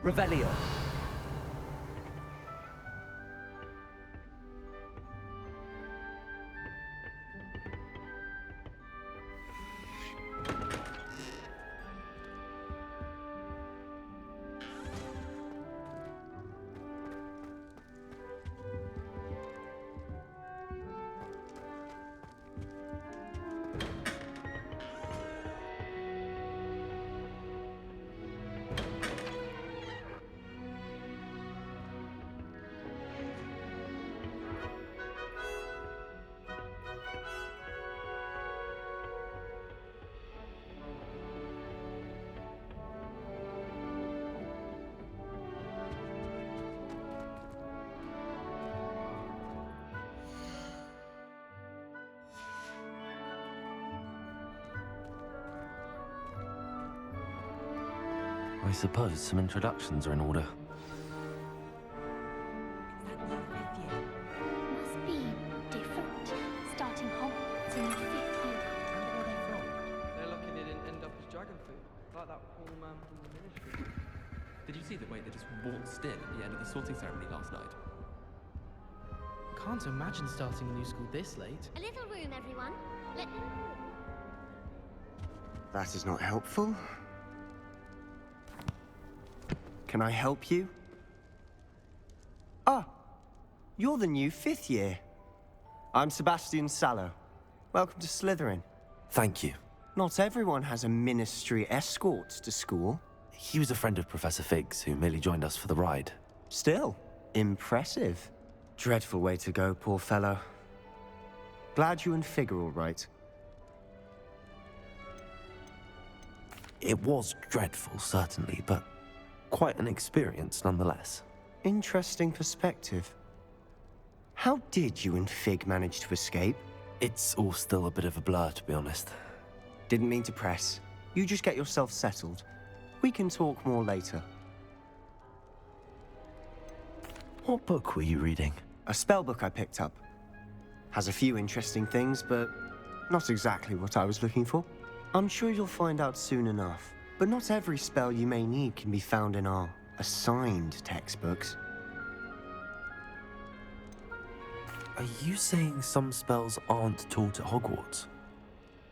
Revelio. I suppose some introductions are in order. Must be different. Starting Hogwarts in the 5th year. Wonder where they're from. They're lucky they didn't end up as dragon food, like that poor man from the Ministry. Did you see the way they just walked still at the end of the sorting ceremony last night? Can't imagine starting a new school this late. A little room, everyone. Let them That is not helpful. Can I help you? Ah, you're the new 5th year. I'm Sebastian Sallow. Welcome to Slytherin. Thank you. Not everyone has a ministry escort to school. He was a friend of Professor Fig's who merely joined us for the ride. Still, impressive. Dreadful way to go, poor fellow. Glad you and Fig are all right. It was dreadful, certainly, but quite an experience nonetheless. Interesting perspective. How did you and Fig manage to escape? It's all still a bit of a blur, to be honest. Didn't mean to press. You just get yourself settled. We can talk more later. What book were you reading? A spell book I picked up. Has a few interesting things, but not exactly what I was looking for. I'm sure you'll find out soon enough. But not every spell you may need can be found in our assigned textbooks. Are you saying some spells aren't taught at Hogwarts?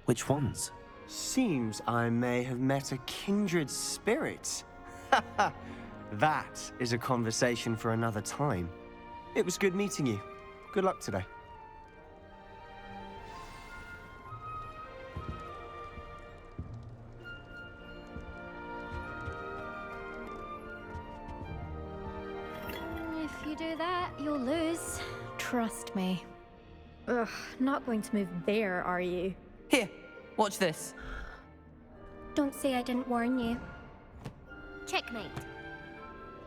Which ones? Seems I may have met a kindred spirit. That is a conversation for another time. It was good meeting you. Good luck today. If you do that, you'll lose. Trust me. Ugh, not going to move there, are you? Here, watch this. Don't say I didn't warn you. Checkmate.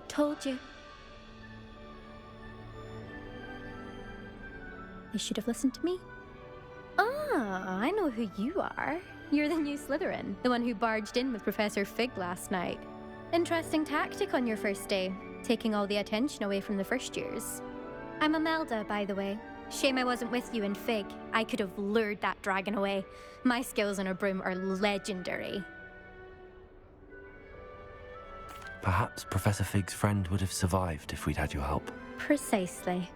Told you. You should have listened to me. Ah, I know who you are. You're the new Slytherin, the one who barged in with Professor Fig last night. Interesting tactic on your first day, taking all the attention away from the first years. I'm Imelda, by the way. Shame I wasn't with you in Fig. I could have lured that dragon away. My skills on a broom are legendary. Perhaps Professor Fig's friend would have survived if we'd had your help. Precisely.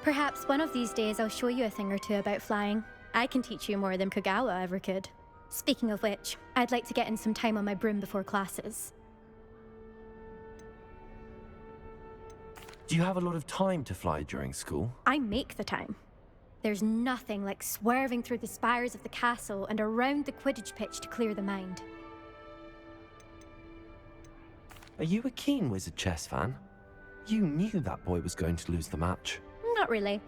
Perhaps one of these days I'll show you a thing or two about flying. I can teach you more than Kogawa ever could. Speaking of which, I'd like to get in some time on my broom before classes. Do you have a lot of time to fly during school? I make the time. There's nothing like swerving through the spires of the castle and around the Quidditch pitch to clear the mind. Are you a keen Wizard Chess fan? You knew that boy was going to lose the match. Not really.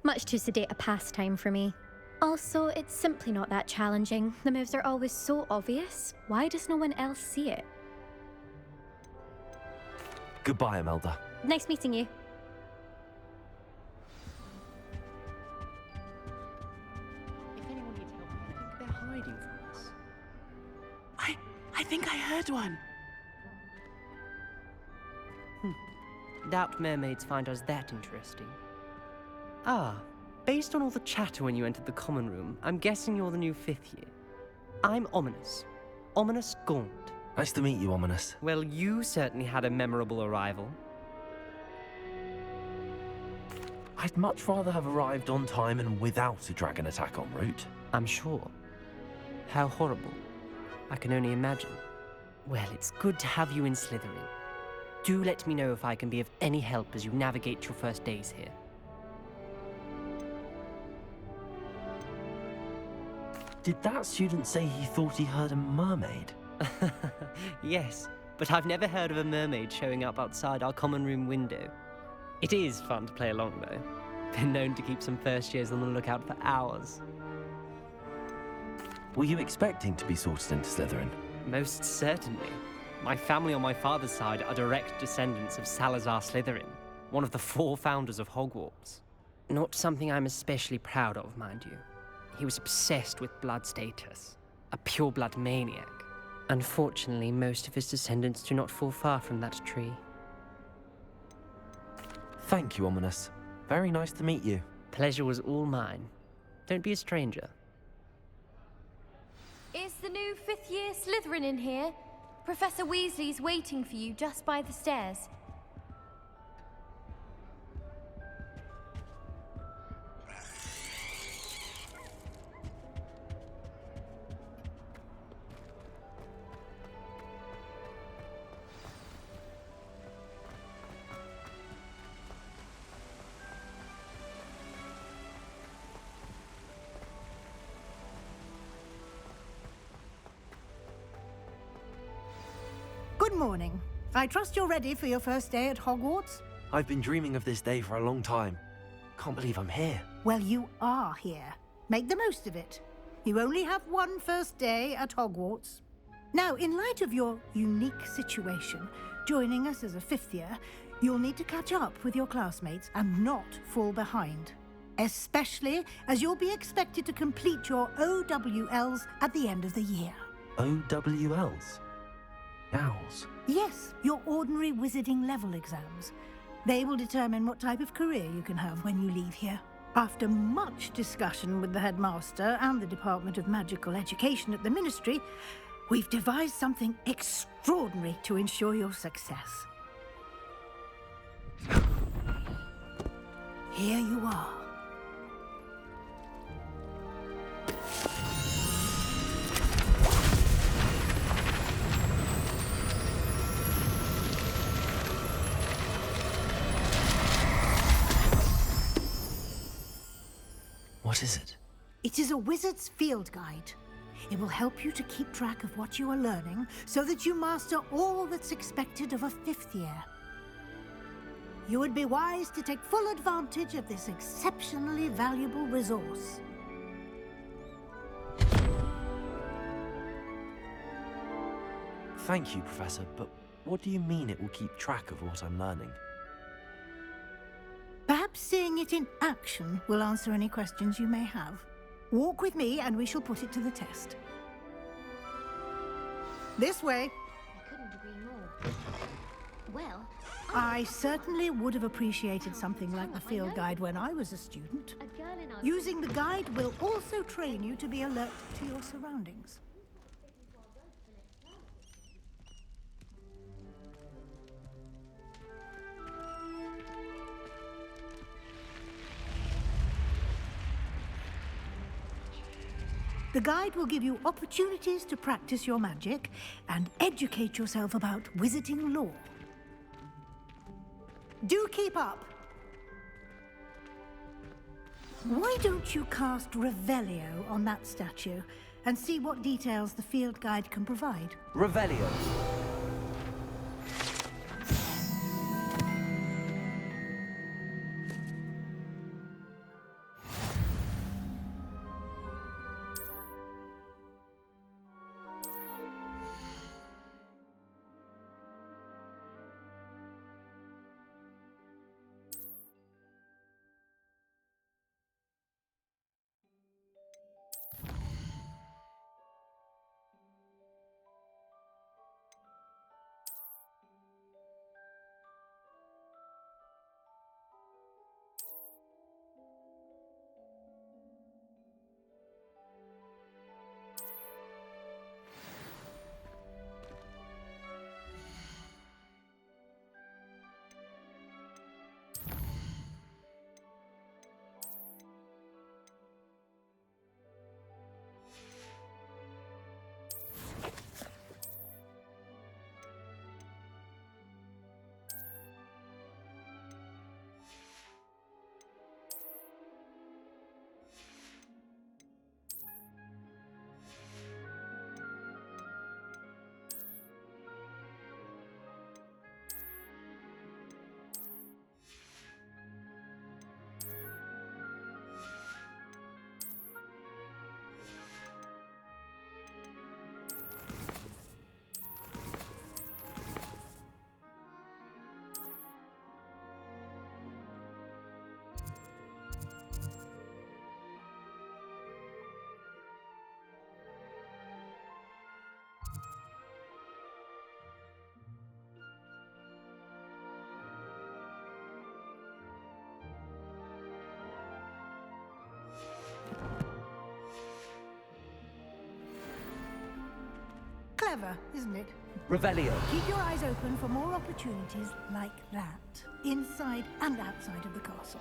Much too sedate a pastime for me. Also, it's simply not that challenging. The moves are always so obvious. Why does no one else see it? Goodbye, Imelda. Nice meeting you. If anyone needs help, I think they're hiding from us. I think I heard one. Doubt mermaids find us that interesting. Ah, based on all the chatter when you entered the common room, I'm guessing you're the new 5th year. I'm Ominous. Ominous Gaunt. Nice to meet you, Ominous. Well, you certainly had a memorable arrival. I'd much rather have arrived on time and without a dragon attack en route. I'm sure. How horrible. I can only imagine. Well, it's good to have you in Slytherin. Do let me know if I can be of any help as you navigate your first days here. Did that student say he thought he heard a mermaid? Yes, but I've never heard of a mermaid showing up outside our common room window. It is fun to play along, though. Been known to keep some first years on the lookout for hours. Were you expecting to be sorted into Slytherin? Most certainly. My family on my father's side are direct descendants of Salazar Slytherin, one of the 4 founders of Hogwarts. Not something I'm especially proud of, mind you. He was obsessed with blood status, a pure-blood maniac. Unfortunately, most of his descendants do not fall far from that tree. Thank you, Ominous. Very nice to meet you. Pleasure was all mine. Don't be a stranger. Is the new 5th year Slytherin in here? Professor Weasley's waiting for you just by the stairs. Good morning. I trust you're ready for your first day at Hogwarts? I've been dreaming of this day for a long time. Can't believe I'm here. Well, you are here. Make the most of it. You only have one first day at Hogwarts. Now, in light of your unique situation, joining us as a 5th year, you'll need to catch up with your classmates and not fall behind. Especially as you'll be expected to complete your OWLs at the end of the year. OWLs? Owls? Yes, your ordinary wizarding level exams. They will determine what type of career you can have when you leave here. After much discussion with the headmaster and the Department of Magical Education at the Ministry, we've devised something extraordinary to ensure your success. Here you are. What is it? It is a wizard's field guide. It will help you to keep track of what you are learning so that you master all that's expected of a 5th year. You would be wise to take full advantage of this exceptionally valuable resource. Thank you, Professor, but what do you mean it will keep track of what I'm learning? Perhaps seeing it in action will answer any questions you may have. Walk with me and we shall put it to the test. This way. I couldn't agree more. Well, I certainly would have appreciated something like the field guide when I was a student. a girl in our Using the guide will also train you to be alert to your surroundings. The guide will give you opportunities to practice your magic and educate yourself about wizarding lore. Do keep up! Why don't you cast Revelio on that statue and see what details the field guide can provide? Revelio. Clever, isn't it? Revelio. Keep your eyes open for more opportunities like that, inside and outside of the castle.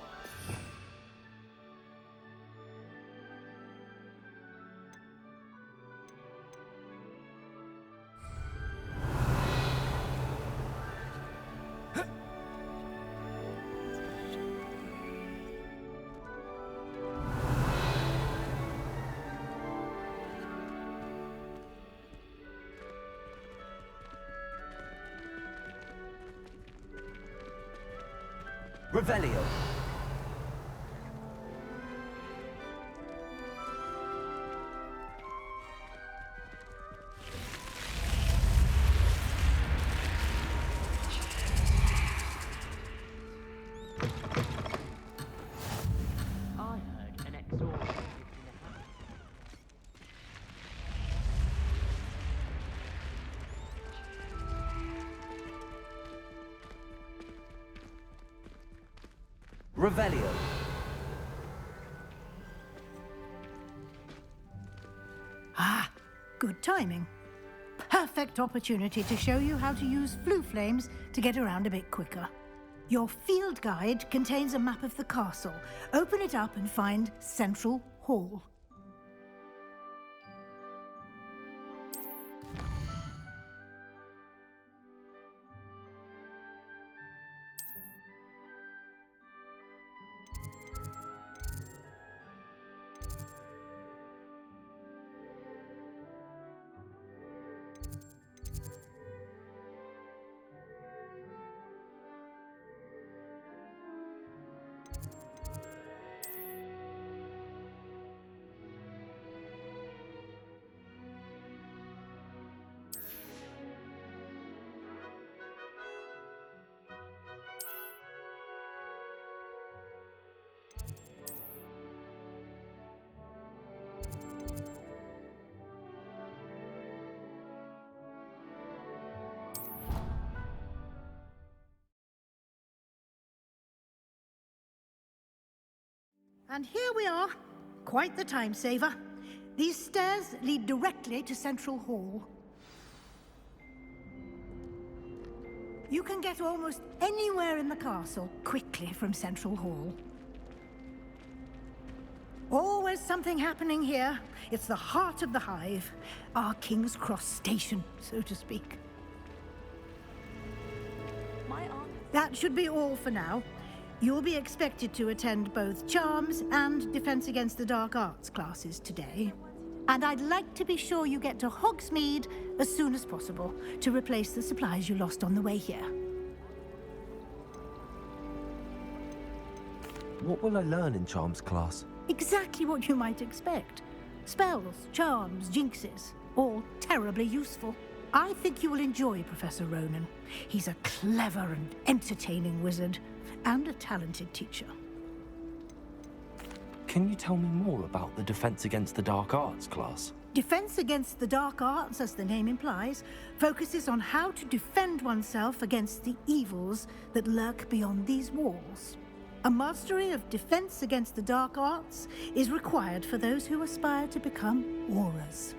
Revelio. I heard an exorcism. Revelio. Ah, good timing. Perfect opportunity to show you how to use flue flames to get around a bit quicker. Your field guide contains a map of the castle. Open it up and find Central Hall. And here we are. Quite the time saver. These stairs lead directly to Central Hall. You can get almost anywhere in the castle quickly from Central Hall. Always something happening here. It's the heart of the Hive, our King's Cross station, so to speak. That should be all for now. You'll be expected to attend both Charms and Defense Against the Dark Arts classes today. And I'd like to be sure you get to Hogsmeade as soon as possible to replace the supplies you lost on the way here. What will I learn in Charms class? Exactly what you might expect. Spells, charms, jinxes, all terribly useful. I think you will enjoy Professor Ronan. He's a clever and entertaining wizard, and a talented teacher. Can you tell me more about the Defense Against the Dark Arts class? Defense Against the Dark Arts, as the name implies, focuses on how to defend oneself against the evils that lurk beyond these walls. A mastery of Defense Against the Dark Arts is required for those who aspire to become Aurors.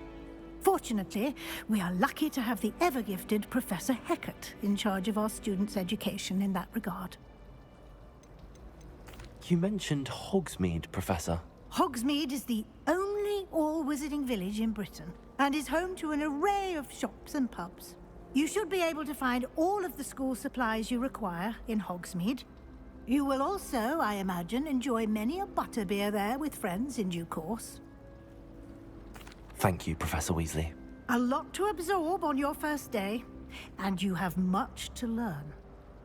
Fortunately, we are lucky to have the ever-gifted Professor Hecat in charge of our students' education in that regard. You mentioned Hogsmeade, Professor. Hogsmeade is the only all-wizarding village in Britain, and is home to an array of shops and pubs. You should be able to find all of the school supplies you require in Hogsmeade. You will also, I imagine, enjoy many a butterbeer there with friends in due course. Thank you, Professor Weasley. A lot to absorb on your first day, and you have much to learn.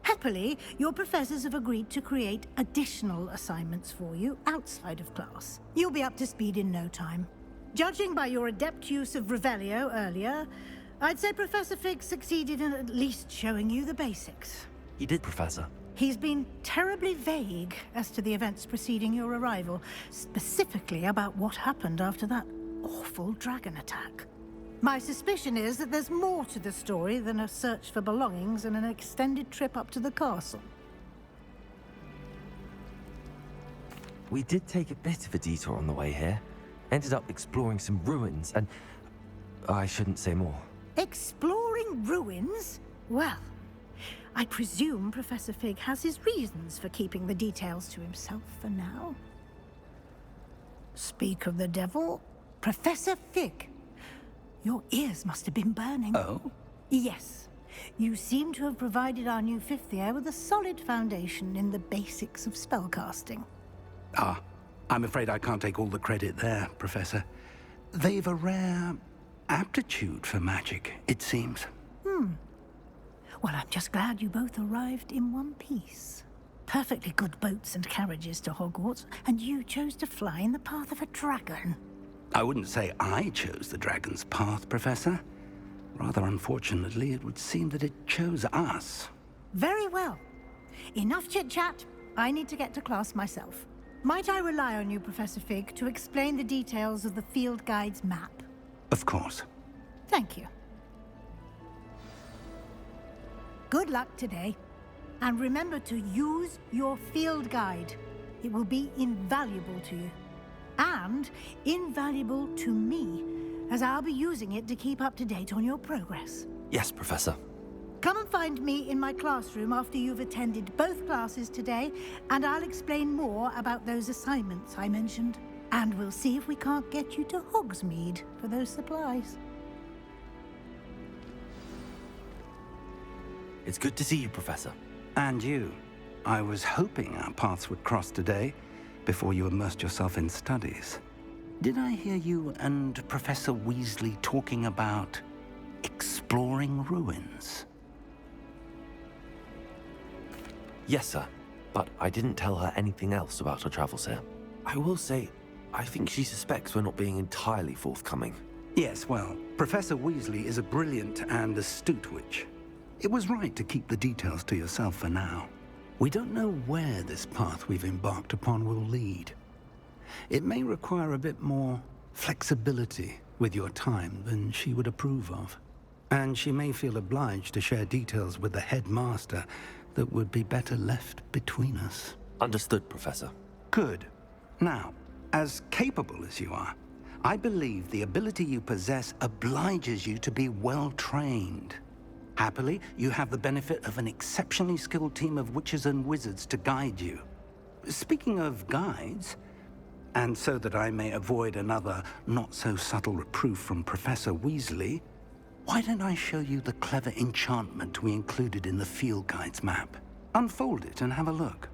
Happily, your professors have agreed to create additional assignments for you outside of class. You'll be up to speed in no time. Judging by your adept use of Revelio earlier, I'd say Professor Fig succeeded in at least showing you the basics. He did, Professor. He's been terribly vague as to the events preceding your arrival, specifically about what happened after that awful dragon attack. My suspicion is that there's more to the story than a search for belongings and an extended trip up to the castle. We did take a bit of a detour on the way here. Ended up exploring some ruins and... I shouldn't say more. Exploring ruins? Well, I presume Professor Fig has his reasons for keeping the details to himself for now. Speak of the devil, Professor Fig. Your ears must have been burning. Oh? Yes. You seem to have provided our new fifth year with a solid foundation in the basics of spellcasting. Ah, I'm afraid I can't take all the credit there, Professor. They've a rare aptitude for magic, it seems. Well, I'm just glad you both arrived in one piece. Perfectly good boats and carriages to Hogwarts, and you chose to fly in the path of a dragon. I wouldn't say I chose the dragon's path, Professor. Rather unfortunately, it would seem that it chose us. Very well. Enough chit-chat. I need to get to class myself. Might I rely on you, Professor Fig, to explain the details of the field guide's map? Of course. Thank you. Good luck today. And remember to use your field guide. It will be invaluable to you. And invaluable to me, as I'll be using it to keep up to date on your progress. Yes, Professor. Come and find me in my classroom after you've attended both classes today, and I'll explain more about those assignments I mentioned. And we'll see if we can't get you to Hogsmeade for those supplies. It's good to see you, Professor. And you. I was hoping our paths would cross today, before you immersed yourself in studies. Did I hear you and Professor Weasley talking about exploring ruins? Yes, sir. But I didn't tell her anything else about our travels here. I will say, I think she suspects we're not being entirely forthcoming. Yes, well, Professor Weasley is a brilliant and astute witch. It was right to keep the details to yourself for now. We don't know where this path we've embarked upon will lead. It may require a bit more flexibility with your time than she would approve of. And she may feel obliged to share details with the headmaster that would be better left between us. Understood, Professor. Good. Now, as capable as you are, I believe the ability you possess obliges you to be well trained. Happily, you have the benefit of an exceptionally skilled team of witches and wizards to guide you. Speaking of guides, and so that I may avoid another not-so-subtle reproof from Professor Weasley, why don't I show you the clever enchantment we included in the field guide's map? Unfold it and have a look.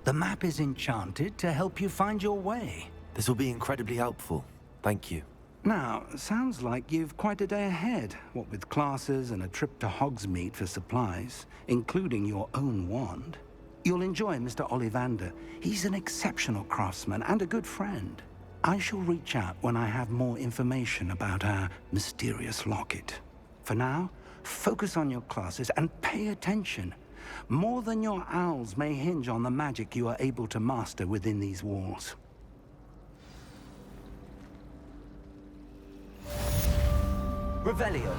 The map is enchanted to help you find your way. This will be incredibly helpful. Thank you. Now, sounds like you've quite a day ahead, what with classes and a trip to Hogsmeade for supplies, including your own wand. You'll enjoy Mr. Ollivander. He's an exceptional craftsman and a good friend. I shall reach out when I have more information about our mysterious locket. For now, focus on your classes and pay attention. More than your owls may hinge on the magic you are able to master within these walls. Revelio.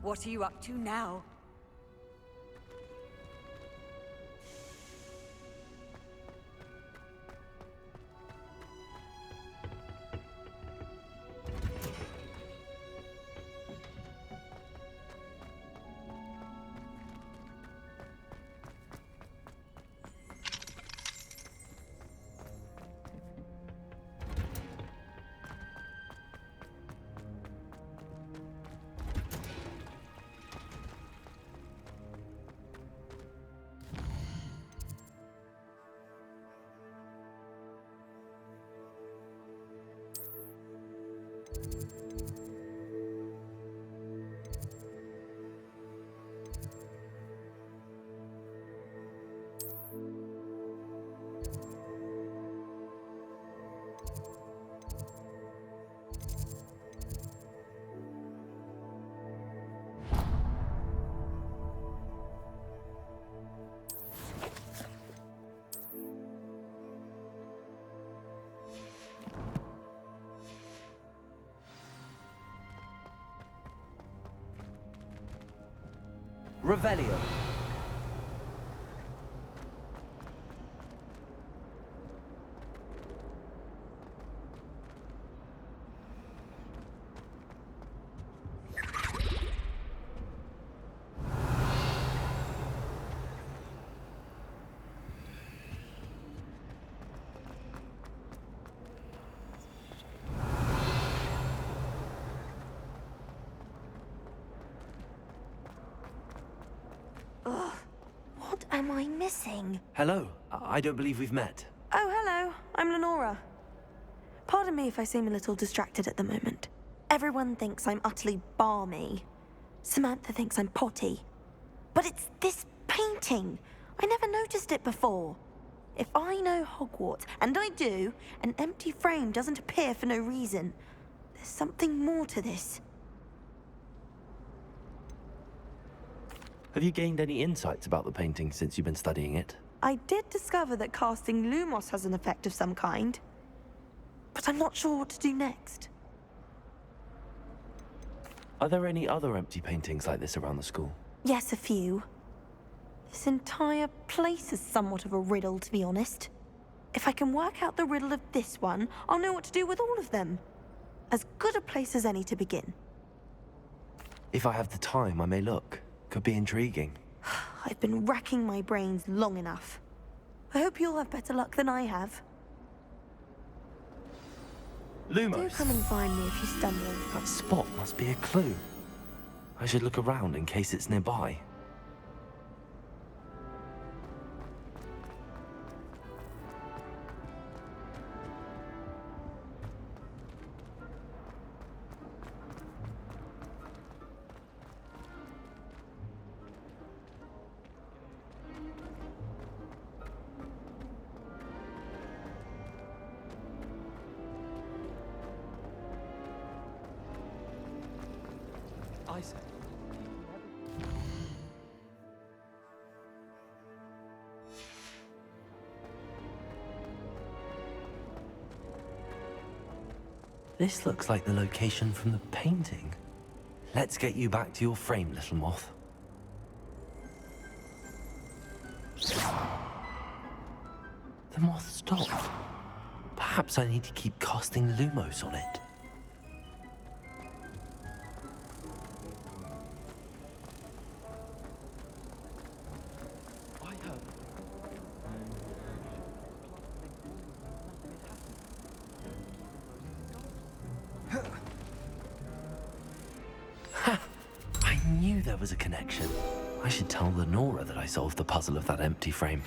What are you up to now? Revelio. What am I missing? Hello. I don't believe we've met. Oh, hello. I'm Lenora. Pardon me if I seem a little distracted at the moment. Everyone thinks I'm utterly balmy. Samantha thinks I'm potty. But it's this painting. I never noticed it before. If I know Hogwarts, and I do, an empty frame doesn't appear for no reason. There's something more to this. Have you gained any insights about the painting since you've been studying it? I did discover that casting Lumos has an effect of some kind. But I'm not sure what to do next. Are there any other empty paintings like this around the school? Yes, a few. This entire place is somewhat of a riddle, to be honest. If I can work out the riddle of this one, I'll know what to do with all of them. As good a place as any to begin. If I have the time, I may look. Could be intriguing. I've been racking my brains long enough. I hope you'll have better luck than I have. Lumos. Do come and find me if you stumble. That spot must be a clue. I should look around in case it's nearby. Isaac. This looks like the location from the painting. Let's get you back to your frame, little moth. The moth stopped. Perhaps I need to keep casting Lumos on it. I knew there was a connection. I should tell Lenora that I solved the puzzle of that empty frame.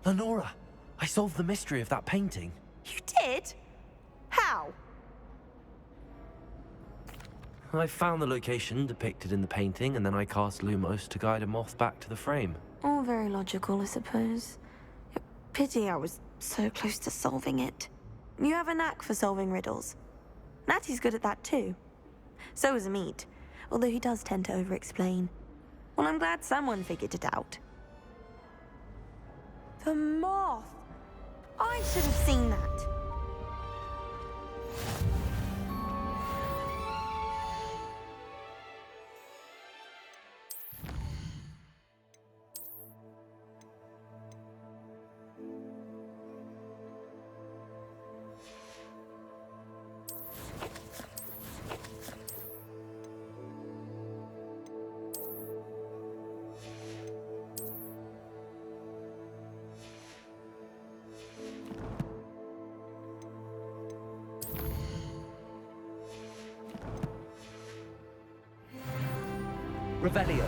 Lenora, I solved the mystery of that painting. You did? How? I found the location depicted in the painting, and then I cast Lumos to guide a moth back to the frame. All very logical, I suppose. Pity I was so close to solving it. You have a knack for solving riddles. Natty's good at that too. So is Amit, although he does tend to over-explain. Well, I'm glad someone figured it out. The moth! I should have seen that. Revelio.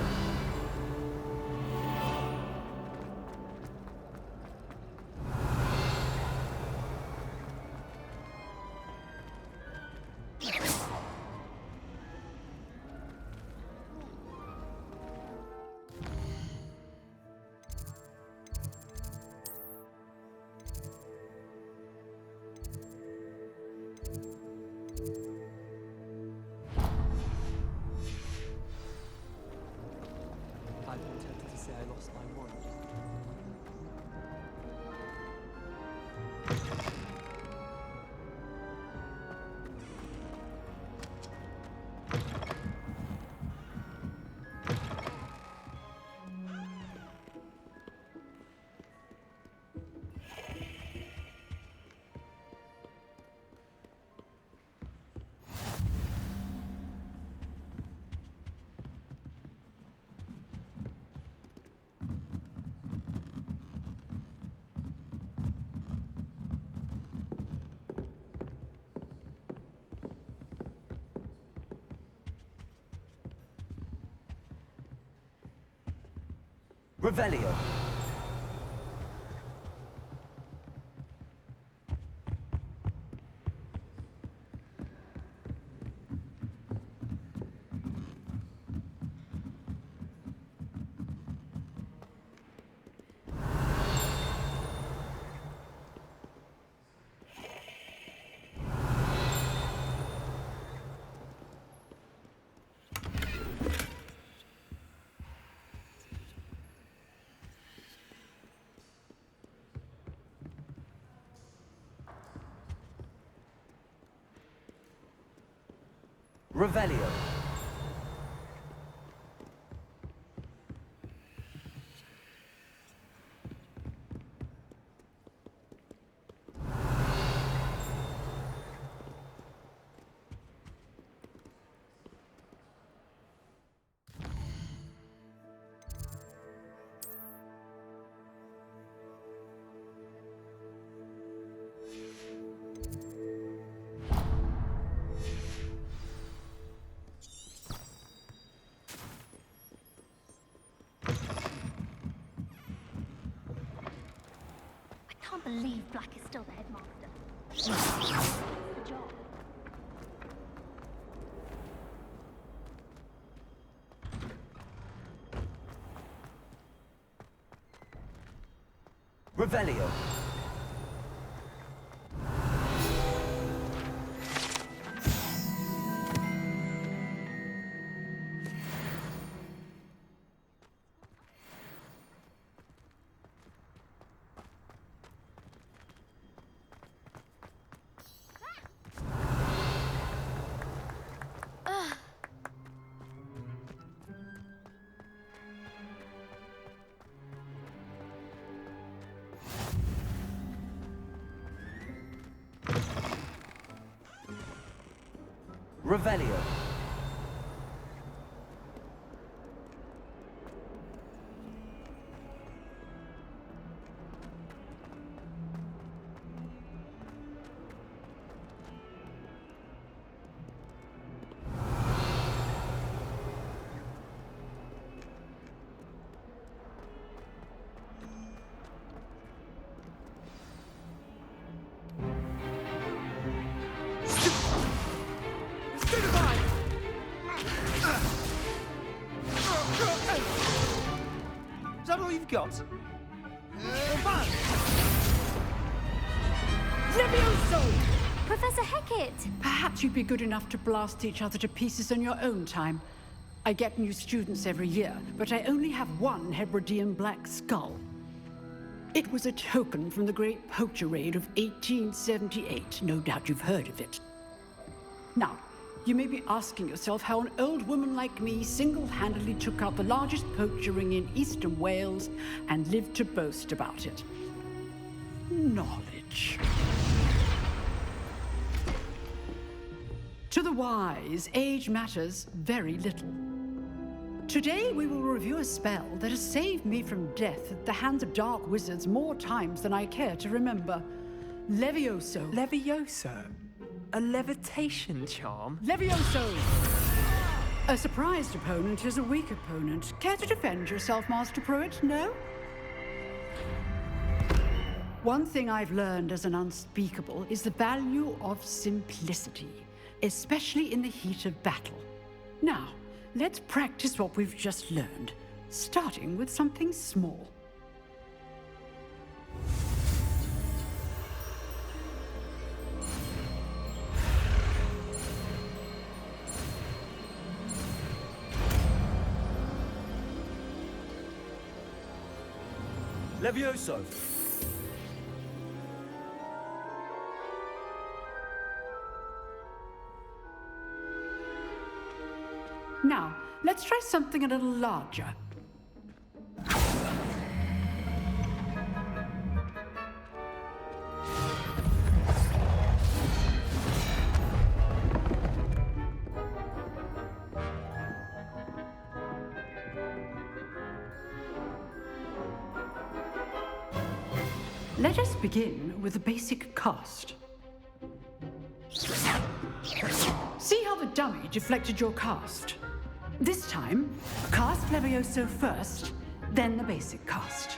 I'd been tempted to say I lost my wand. Revelio. Revelio. I can't believe Black is still the headmaster. Good job. Revelio. Revelio. Is that all you've got? Levioso! Professor Hecat! Perhaps you'd be good enough to blast each other to pieces in your own time. I get new students every year, but I only have one Hebridean black skull. It was a token from the Great Poacher Raid of 1878. No doubt you've heard of it. Now, you may be asking yourself how an old woman like me single-handedly took out the largest poacher ring in eastern Wales and lived to boast about it. Knowledge. To the wise, age matters very little. Today we will review a spell that has saved me from death at the hands of dark wizards more times than I care to remember. A surprised opponent is a weak opponent. Care to defend yourself, Master Pruitt? No? One thing I've learned as an unspeakable is the value of simplicity, especially in the heat of battle. Now, let's practice what we've just learned, starting with something small. Levioso! Now, let's try something a little larger. Let us begin with the basic cast. See how the dummy deflected your cast? This time, cast Levioso first, then the basic cast.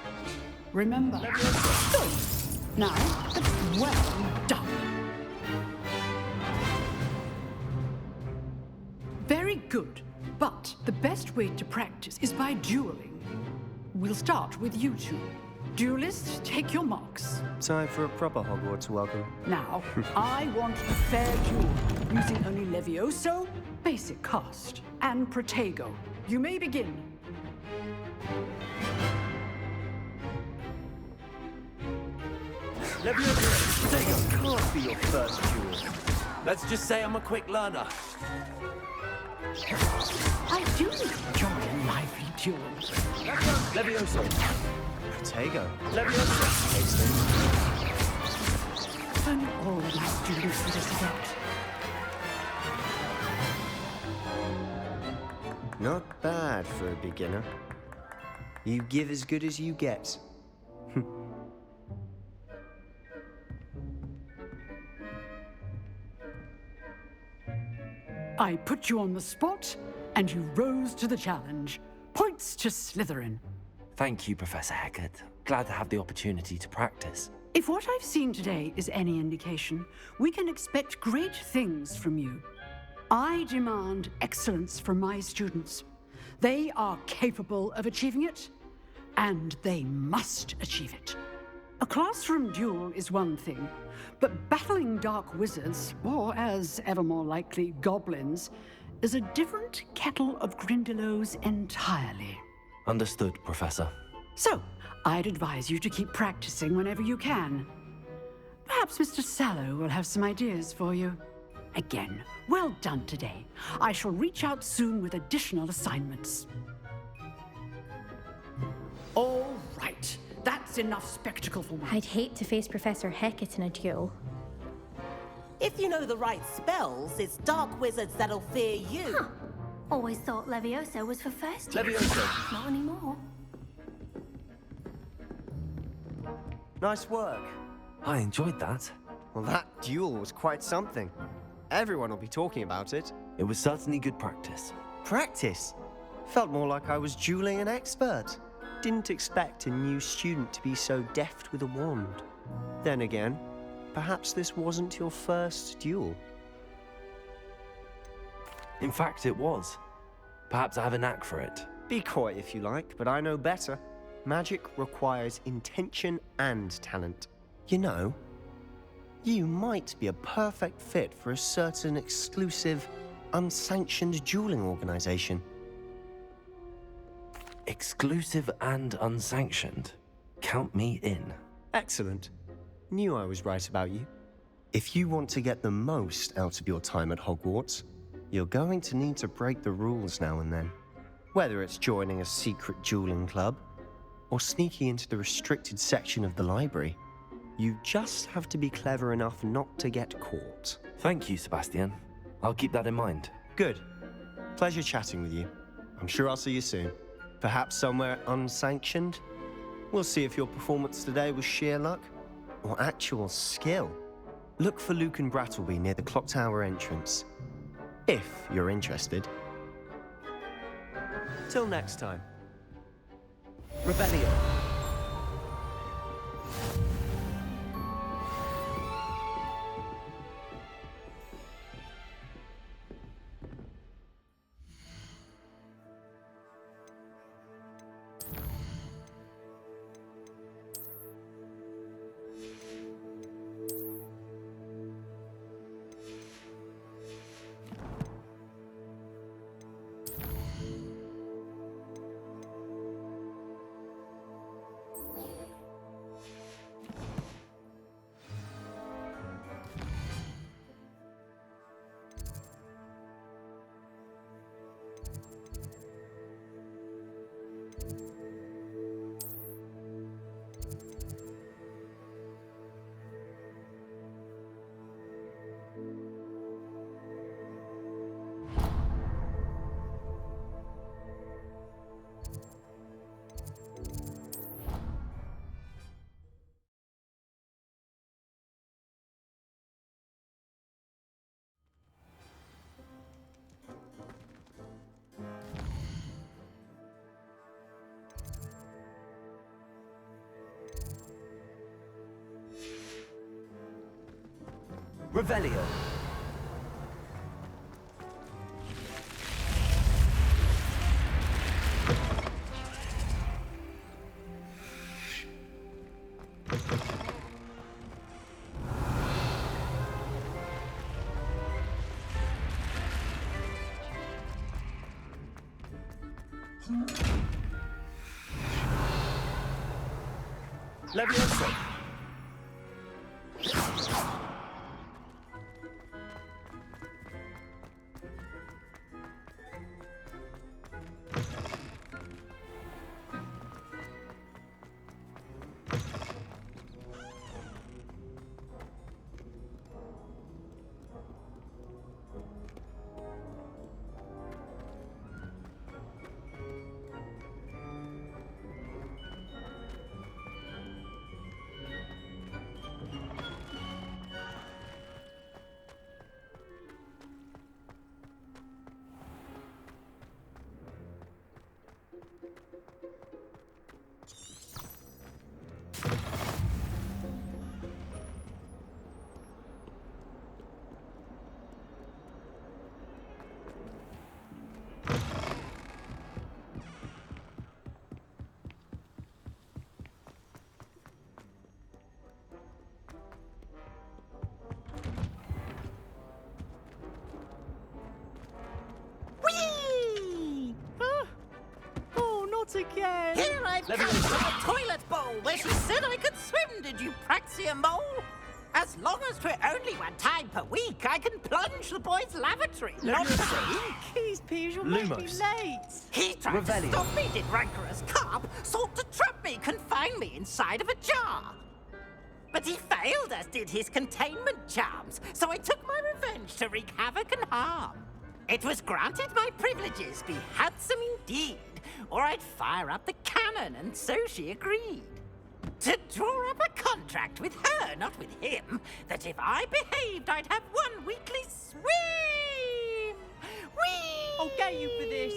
Remember. Good. Now, that's well done. Very good. But the best way to practice is by dueling. We'll start with you two. Duelists, take your marks. Time for a proper Hogwarts welcome. Now, I want a fair duel, using only Levioso, basic cast, and Protego. You may begin. Levioso! This can't be your first duel. Let's just say I'm a quick learner. I do enjoy a lively duel. Levioso! Protego. Levioso! And all my students for this event. Not bad for a beginner. You give as good as you get. I put you on the spot, and you rose to the challenge. Points to Slytherin. Thank you, Professor Hecat. Glad to have the opportunity to practice. If what I've seen today is any indication, we can expect great things from you. I demand excellence from my students. They are capable of achieving it, and they must achieve it. A classroom duel is one thing, but battling dark wizards, or as ever more likely, goblins, is a different kettle of Grindylows entirely. Understood, Professor. So, I'd advise you to keep practicing whenever you can. Perhaps Mr. Sallow will have some ideas for you. Again, well done today. I shall reach out soon with additional assignments. All right. That's enough spectacle for me. I'd hate to face Professor Hecat in a duel. If you know the right spells, it's dark wizards that'll fear you. Huh. Always thought Levioso was for first year. Levioso! Not anymore. Nice work. I enjoyed that. Well, that duel was quite something. Everyone will be talking about it. It was certainly good practice. Practice? Felt more like I was dueling an expert. Didn't expect a new student to be so deft with a wand. Then again, perhaps this wasn't your first duel. In fact, it was. Perhaps I have a knack for it. Be coy if you like, but I know better. Magic requires intention and talent. You know, you might be a perfect fit for a certain exclusive, unsanctioned dueling organization. Exclusive and unsanctioned. Count me in. Excellent. Knew I was right about you. If you want to get the most out of your time at Hogwarts, you're going to need to break the rules now and then. Whether it's joining a secret dueling club, or sneaking into the restricted section of the library, you just have to be clever enough not to get caught. Thank you, Sebastian. I'll keep that in mind. Good. Pleasure chatting with you. I'm sure I'll see you soon. Perhaps somewhere unsanctioned? We'll see if your performance today was sheer luck or actual skill. Look for Lucan Brattleby near the Clock Tower entrance. If you're interested. Till next time. Revelio. Revelio. Levioso. Again. Here I've come from the toilet bowl where she said I could swim, did you Praxia mole? As long as 'twere only 1 time per week, I can plunge the boy's lavatory. Not saying. Keys, Peeves, you'll make me late. He tried to stop me, did rancorous carp, sought to trap me, confine me inside of a jar. But he failed, as did his containment charms, so I took my revenge to wreak havoc and harm. It was granted my privileges be handsome indeed, or I'd fire up the cannon, and so she agreed. To draw up a contract with her, not with him, that if I behaved, I'd have 1 weekly swim! Whee! I'll get you for this.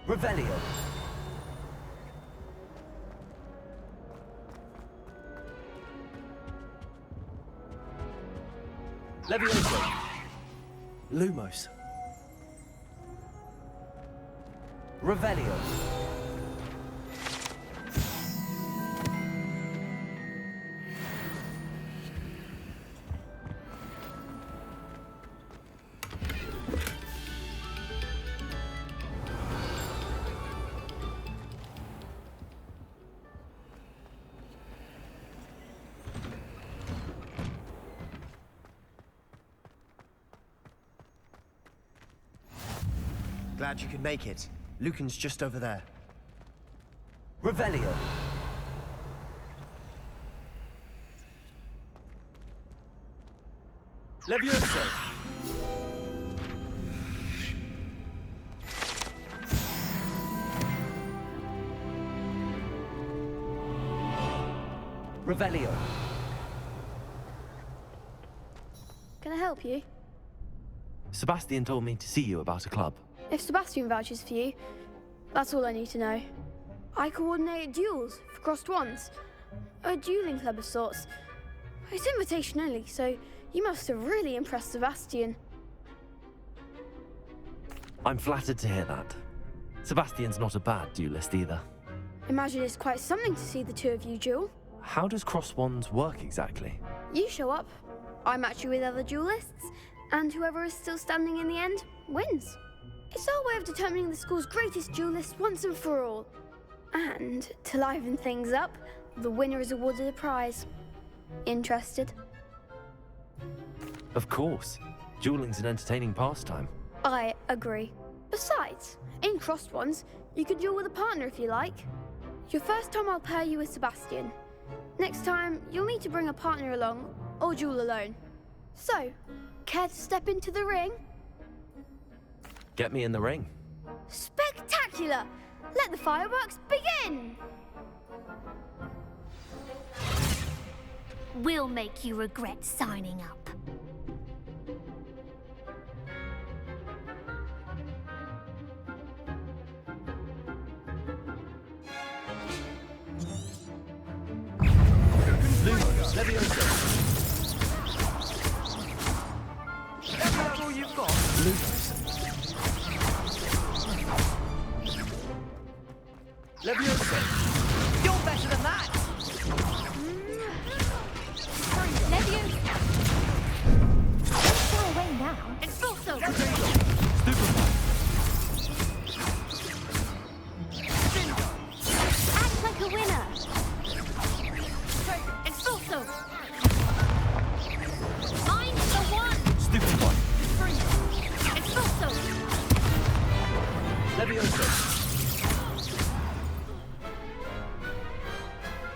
Revelio. Levioso. Lumos. Revelio. Glad you could make it. Lucan's just over there. Revelio. Levioso. Revelio. Can I help you? Sebastian told me to see you about a club. If Sebastian vouches for you, that's all I need to know. I coordinate duels for crossed ones. A dueling club of sorts. It's invitation only, so you must have really impressed Sebastian. I'm flattered to hear that. Sebastian's not a bad duelist either. Imagine it's quite something to see the two of you duel. How does cross wands work exactly? You show up, I match you with other duelists, and whoever is still standing in the end wins. It's our way of determining the school's greatest duelist once and for all. And to liven things up, the winner is awarded a prize. Interested? Of course. Dueling's an entertaining pastime. I agree. Besides, in crossed ones, you can duel with a partner if you like. Your first time I'll pair you with Sebastian. Next time, you'll need to bring a partner along, or duel alone. So, care to step into the ring? Get me in the ring. Spectacular! Let the fireworks begin! We'll make you regret signing up. Lumos, Leviosa. That's all you've got? Lumos. Leviosa. You're better than that! Leviosa! Far away now. Expulso! Act like a winner! Expulso! Mind the one! Stupefy. Expulso! Leviosa.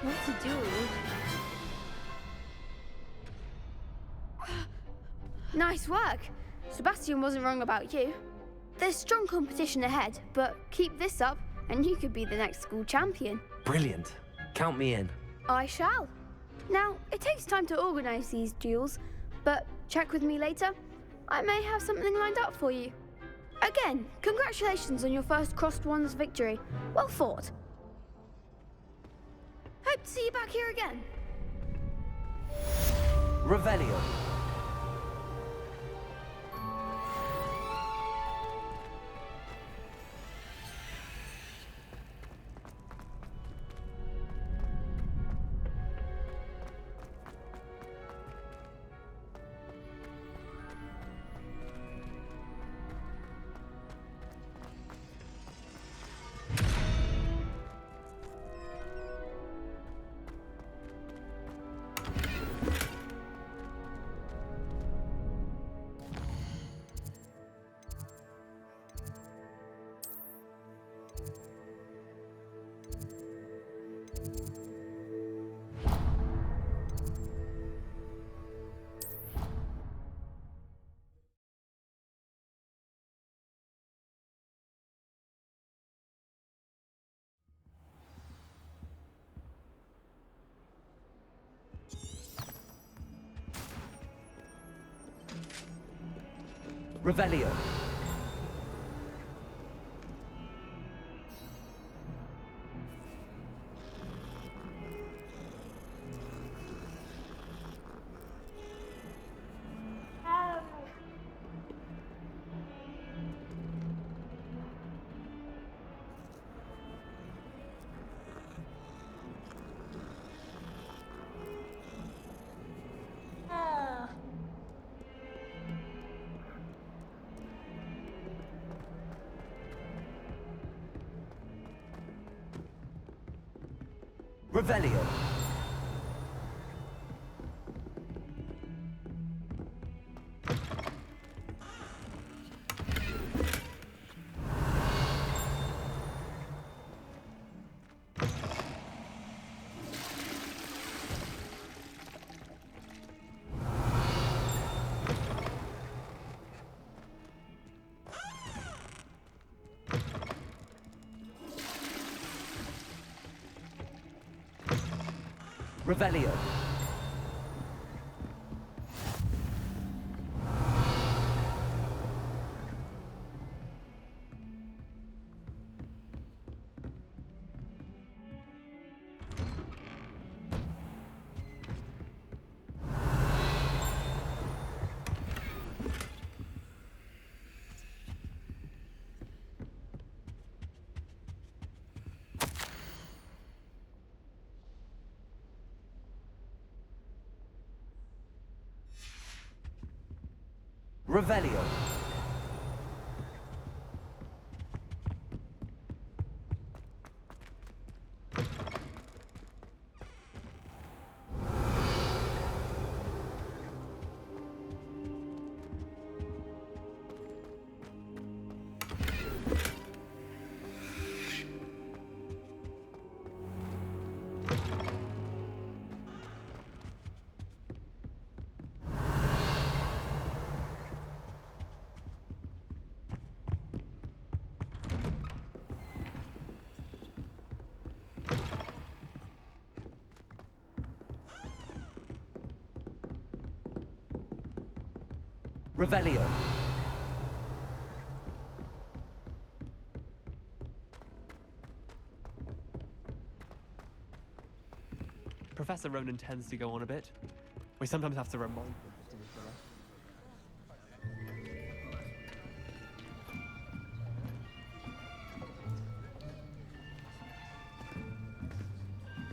What to do? Nice work. Sebastian wasn't wrong about you. There's strong competition ahead, but keep this up and you could be the next school champion. Brilliant. Count me in. I shall. Now, it takes time to organise these duels, but check with me later. I may have something lined up for you. Again, congratulations on your first crossed ones victory. Well fought. Hope to see you back here again. Revelio. Revelio. Revelio. Revelio. Revelio. Revelio. Professor Ronan tends to go on a bit. We sometimes have to remind him to his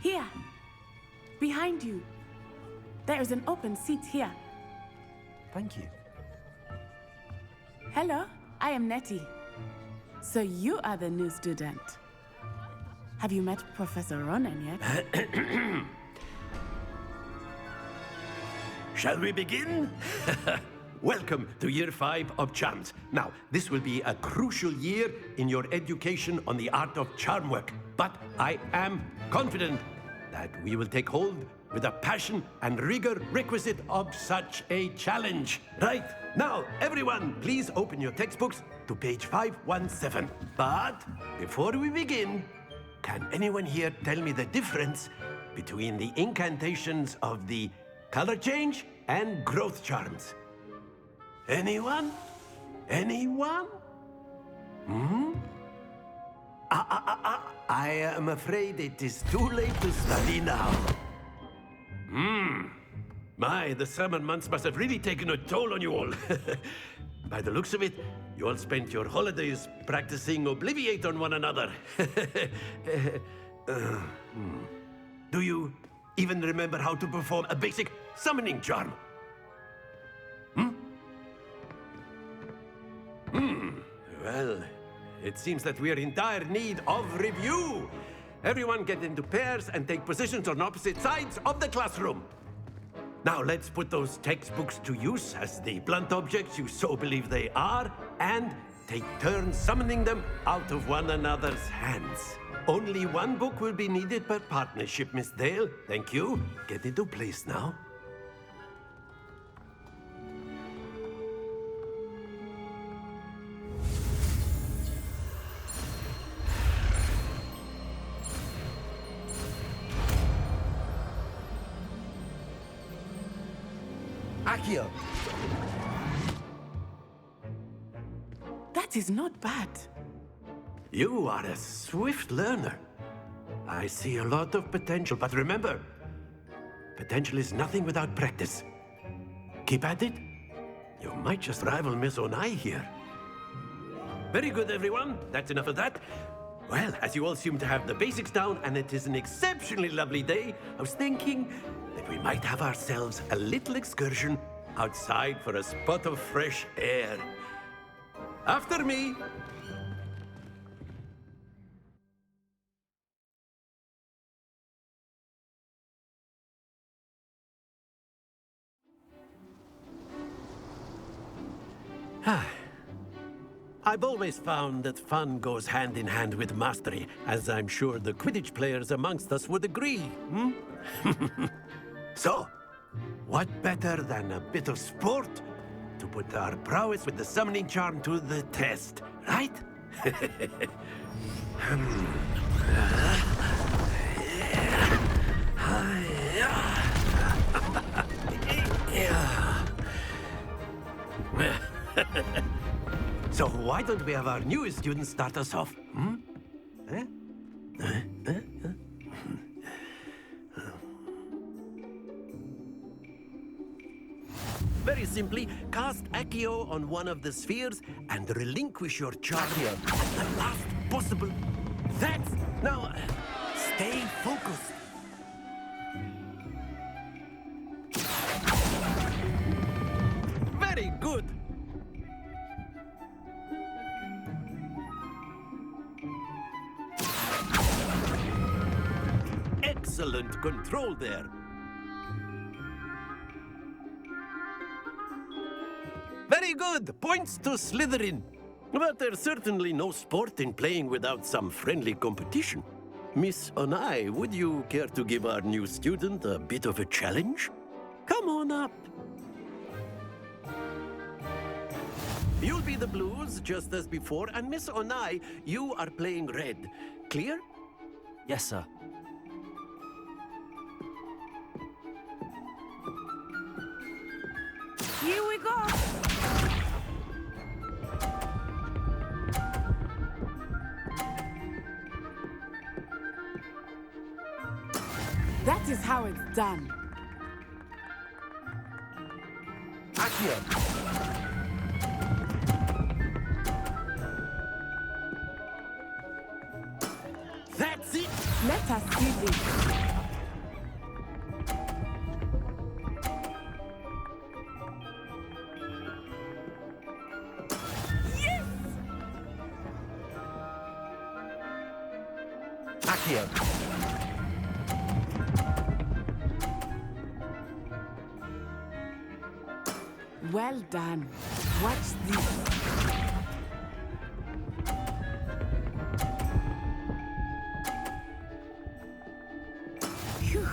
Here! Behind you. There is an open seat here. Thank you. Hello, I am Nettie. So you are the new student. Have you met Professor Ronan yet? Shall we begin? Welcome to Year 5 of Charms. Now, this will be a crucial year in your education on the art of charm work. But I am confident that we will take hold with the passion and rigor requisite of such a challenge. Right, now, everyone, please open your textbooks to page 517. But before we begin, can anyone here tell me the difference between the incantations of the color change and growth charms? Anyone? Anyone? I am afraid it is too late to study now. My, the summer months must have really taken a toll on you all. By the looks of it, you all spent your holidays practicing Obliviate on one another. Do you even remember how to perform a basic summoning charm? Well, it seems that we are in dire need of review. Everyone get into pairs and take positions on opposite sides of the classroom. Now let's put those textbooks to use as the blunt objects you so believe they are, and take turns summoning them out of one another's hands. Only one book will be needed per partnership, Miss Dale. Thank you. Get into place now. Accio. That is not bad. You are a swift learner. I see a lot of potential, but remember, potential is nothing without practice. Keep at it. You might just rival Miss Onai here. Very good, everyone. That's enough of that. Well, as you all seem to have the basics down, and it is an exceptionally lovely day, I was thinking that we might have ourselves a little excursion outside for a spot of fresh air. After me. I've always found that fun goes hand in hand with mastery, as I'm sure the Quidditch players amongst us would agree. So, what better than a bit of sport to put our prowess with the summoning charm to the test, right? So why don't we have our newest student start us off? Very simply, cast Accio on one of the spheres and relinquish your charm at the last possible. That's... Now, stay focused. Very good. excellent control there. Very good. Points to Slytherin. But there's certainly no sport in playing without some friendly competition. Miss Onai, would you care to give our new student a bit of a challenge? Come on up. You'll be the blues, just as before, and Miss Onai, you are playing red. Clear? Yes, sir. Here we go! That is how it's done. Accio. That's it! Let us see this. Yes! Accio. Well done. Watch this. Phew.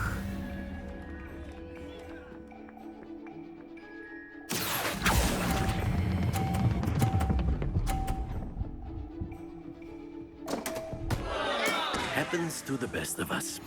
Happens to the best of us.